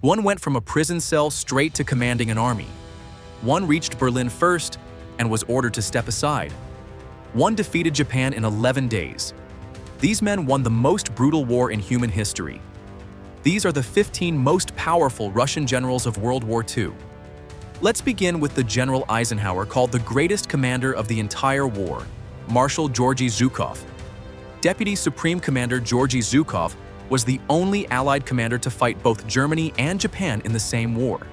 One went from a prison cell straight to commanding an army. One reached Berlin first and was ordered to step aside. One defeated Japan in 11 days. These men won the most brutal war in human history. These are the 15 most powerful Russian generals of World War II. Let's begin with the General Eisenhower, called the greatest commander of the entire war, Marshal Georgy Zhukov. Deputy Supreme Commander Georgy Zhukov was the only Allied commander to fight both Germany and Japan in the same war.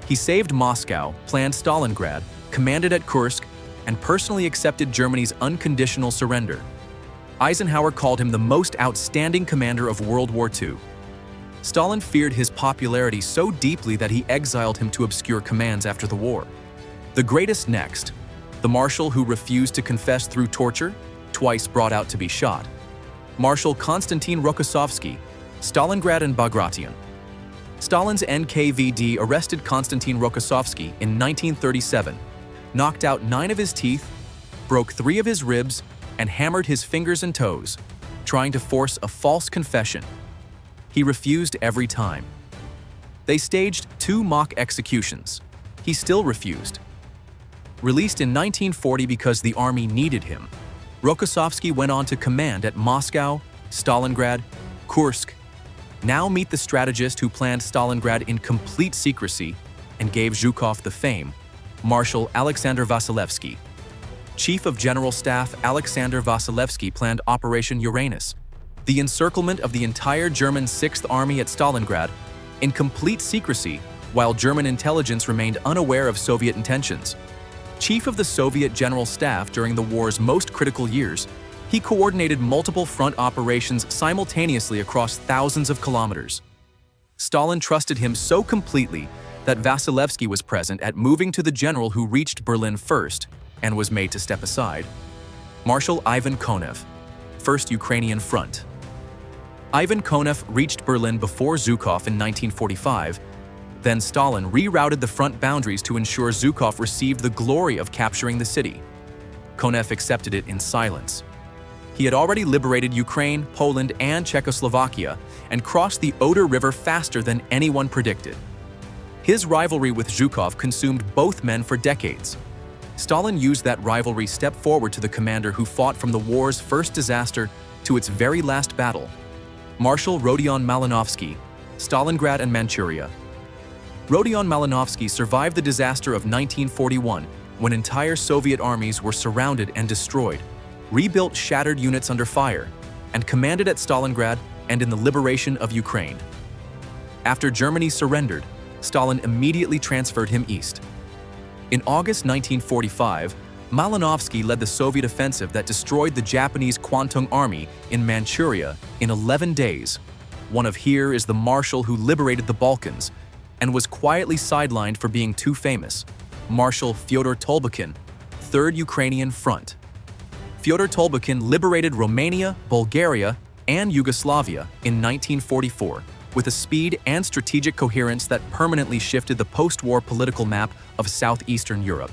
He saved Moscow, planned Stalingrad, commanded at Kursk, and personally accepted Germany's unconditional surrender. Eisenhower called him the most outstanding commander of World War II. Stalin feared his popularity so deeply that he exiled him to obscure commands after the war. The greatest next, the marshal who refused to confess through torture, twice brought out to be shot. Marshal Konstantin Rokossovsky, Stalingrad and Bagration. Stalin's NKVD arrested Konstantin Rokossovsky in 1937, knocked out 9 of his teeth, broke 3 of his ribs, and hammered his fingers and toes, trying to force a false confession. He refused every time. They staged 2 mock executions. He still refused. Released in 1940 because the army needed him, Rokossovsky went on to command at Moscow, Stalingrad, Kursk. Now meet the strategist who planned Stalingrad in complete secrecy and gave Zhukov the fame, Marshal Alexander Vasilevsky. Chief of General Staff Alexander Vasilevsky planned Operation Uranus, the encirclement of the entire German 6th Army at Stalingrad, in complete secrecy while German intelligence remained unaware of Soviet intentions. Chief of the Soviet General Staff during the war's most critical years, he coordinated multiple front operations simultaneously across thousands of kilometers. Stalin trusted him so completely that Vasilevsky was present at moving to the general who reached Berlin first and was made to step aside, Marshal Ivan Konev, 1st Ukrainian Front. Ivan Konev reached Berlin before Zhukov in 1945. Then Stalin rerouted the front boundaries to ensure Zhukov received the glory of capturing the city. Konev accepted it in silence. He had already liberated Ukraine, Poland, and Czechoslovakia and crossed the Oder River faster than anyone predicted. His rivalry with Zhukov consumed both men for decades. Stalin used that rivalry step forward to the commander who fought from the war's first disaster to its very last battle, Marshal Rodion Malinovsky, Stalingrad and Manchuria. Rodion Malinovsky survived the disaster of 1941 when entire Soviet armies were surrounded and destroyed, rebuilt shattered units under fire, and commanded at Stalingrad and in the liberation of Ukraine. After Germany surrendered, Stalin immediately transferred him east. In August 1945, Malinovsky led the Soviet offensive that destroyed the Japanese Kwantung Army in Manchuria in 11 days. One of here is the marshal who liberated the Balkans and was quietly sidelined for being too famous, Marshal Fyodor Tolbukhin, 3rd Ukrainian Front. Fyodor Tolbukhin liberated Romania, Bulgaria, and Yugoslavia in 1944 with a speed and strategic coherence that permanently shifted the post-war political map of southeastern Europe.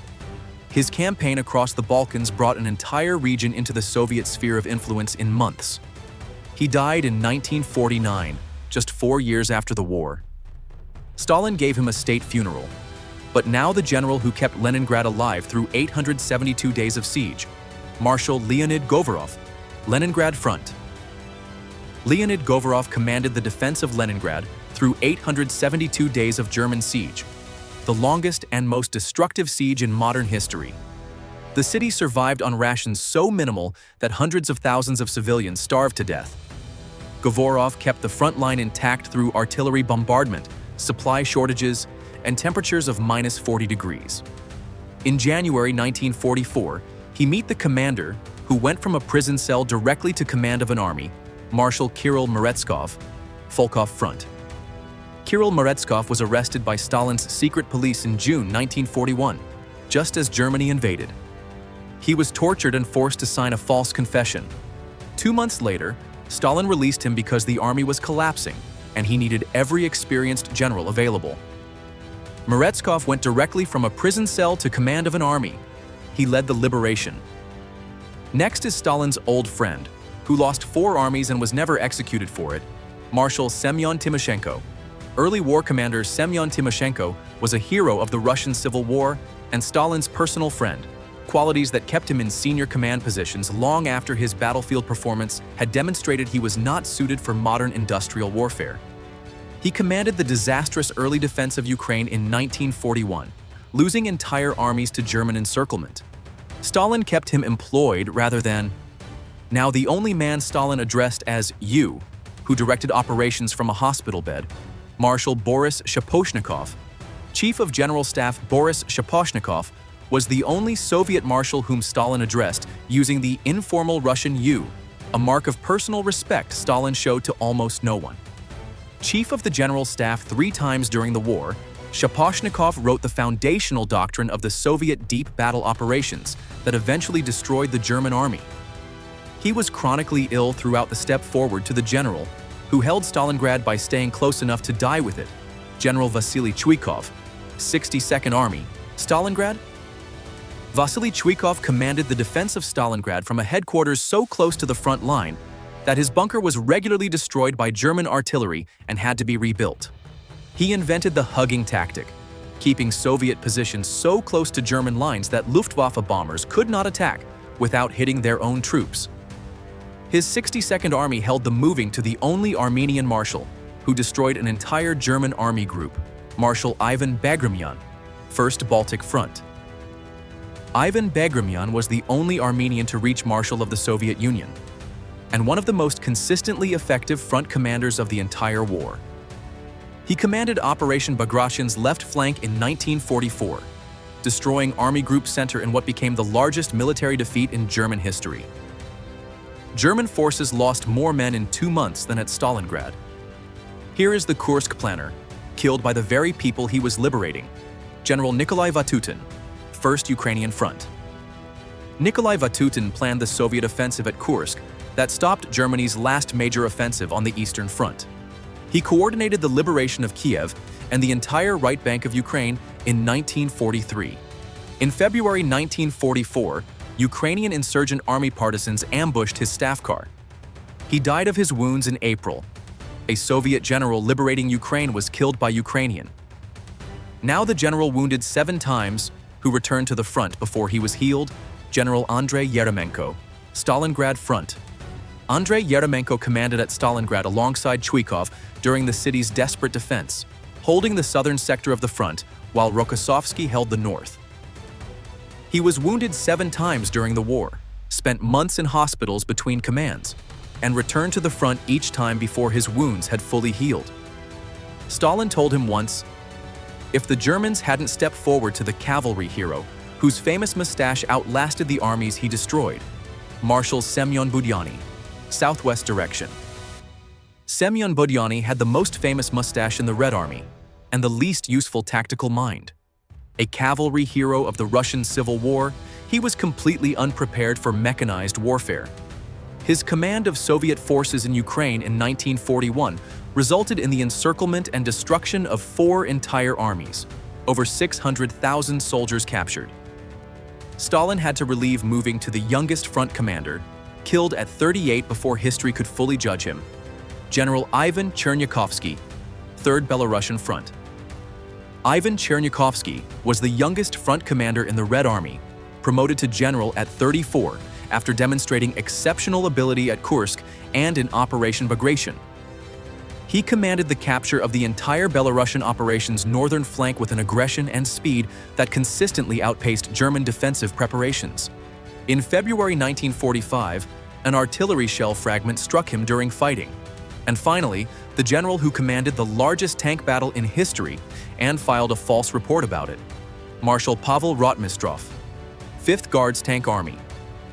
His campaign across the Balkans brought an entire region into the Soviet sphere of influence in months. He died in 1949, just 4 years after the war. Stalin gave him a state funeral, but now the general who kept Leningrad alive through 872 days of siege, Marshal Leonid Govorov, Leningrad Front. Leonid Govorov commanded the defense of Leningrad through 872 days of German siege, the longest and most destructive siege in modern history. The city survived on rations so minimal that hundreds of thousands of civilians starved to death. Govorov kept the front line intact through artillery bombardment, supply shortages, and temperatures of -40 degrees. In January 1944, he met the commander who went from a prison cell directly to command of an army, Marshal Kirill Meretskov, Volkov Front. Kirill Meretskov was arrested by Stalin's secret police in June 1941, just as Germany invaded. He was tortured and forced to sign a false confession. 2 months later, Stalin released him because the army was collapsing and he needed every experienced general available. Meretskov went directly from a prison cell to command of an army. He led the liberation. Next is Stalin's old friend, who lost 4 armies and was never executed for it, Marshal Semyon Timoshenko, Early war commander Semyon Timoshenko was a hero of the Russian Civil War and Stalin's personal friend, qualities that kept him in senior command positions long after his battlefield performance had demonstrated he was not suited for modern industrial warfare. He commanded the disastrous early defense of Ukraine in 1941, losing entire armies to German encirclement. Stalin kept him employed rather than. Now, the only man Stalin addressed as "you," who directed operations from a hospital bed, Marshal Boris Shaposhnikov. Chief of General Staff Boris Shaposhnikov was the only Soviet marshal whom Stalin addressed using the informal Russian "you," a mark of personal respect Stalin showed to almost no one. Chief of the General Staff 3 times during the war, Shaposhnikov wrote the foundational doctrine of the Soviet deep battle operations that eventually destroyed the German army. He was chronically ill throughout the step forward to the general, who held Stalingrad by staying close enough to die with it, General Vasily Chuikov, 62nd Army, Stalingrad. Vasily Chuikov commanded the defense of Stalingrad from a headquarters so close to the front line that his bunker was regularly destroyed by German artillery and had to be rebuilt. He invented the hugging tactic, keeping Soviet positions so close to German lines that Luftwaffe bombers could not attack without hitting their own troops. His 62nd Army held the moving to the only Armenian marshal who destroyed an entire German army group, Marshal Ivan Bagramyan, 1st Baltic Front. Ivan Bagramyan was the only Armenian to reach Marshal of the Soviet Union, and one of the most consistently effective front commanders of the entire war. He commanded Operation Bagration's left flank in 1944, destroying Army Group Center in what became the largest military defeat in German history. German forces lost more men in 2 months than at Stalingrad. Here is the Kursk planner, killed by the very people he was liberating, General Nikolai Vatutin, 1st Ukrainian Front. Nikolai Vatutin planned the Soviet offensive at Kursk that stopped Germany's last major offensive on the Eastern Front. He coordinated the liberation of Kiev and the entire right bank of Ukraine in 1943. In February 1944, Ukrainian insurgent army partisans ambushed his staff car. He died of his wounds in April. A Soviet general liberating Ukraine was killed by Ukrainian. Now the general wounded 7 times, who returned to the front before he was healed, General Andrei Yeremenko, Stalingrad Front. Andrei Yeremenko commanded at Stalingrad alongside Chuikov during the city's desperate defense, holding the southern sector of the front while Rokossovsky held the north. He was wounded 7 times during the war, spent months in hospitals between commands, and returned to the front each time before his wounds had fully healed. Stalin told him once, "If the Germans hadn't stepped forward to the cavalry hero, whose famous mustache outlasted the armies he destroyed, Marshal Semyon Budyonny, southwest direction." Semyon Budyonny had the most famous mustache in the Red Army and the least useful tactical mind. A cavalry hero of the Russian Civil War, he was completely unprepared for mechanized warfare. His command of Soviet forces in Ukraine in 1941 resulted in the encirclement and destruction of 4 entire armies, over 600,000 soldiers captured. Stalin had to relieve moving to the youngest front commander, killed at 38 before history could fully judge him, General Ivan Chernyakhovsky, 3rd Belarusian Front. Ivan Chernyakhovsky was the youngest front commander in the Red Army, promoted to general at 34 after demonstrating exceptional ability at Kursk and in Operation Bagration. He commanded the capture of the entire Belarusian operation's northern flank with an aggression and speed that consistently outpaced German defensive preparations. In February 1945, an artillery shell fragment struck him during fighting. And finally, the general who commanded the largest tank battle in history and filed a false report about it, Marshal Pavel Rotmistrov, 5th Guards Tank Army.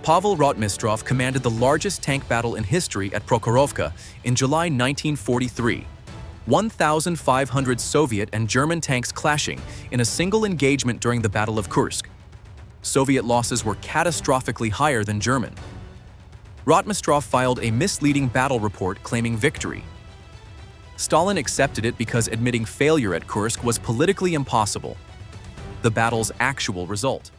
Pavel Rotmistrov commanded the largest tank battle in history at Prokhorovka in July 1943. 1,500 Soviet and German tanks clashing in a single engagement during the Battle of Kursk. Soviet losses were catastrophically higher than German. Rotmistrov filed a misleading battle report claiming victory. Stalin accepted it because admitting failure at Kursk was politically impossible. The battle's actual result.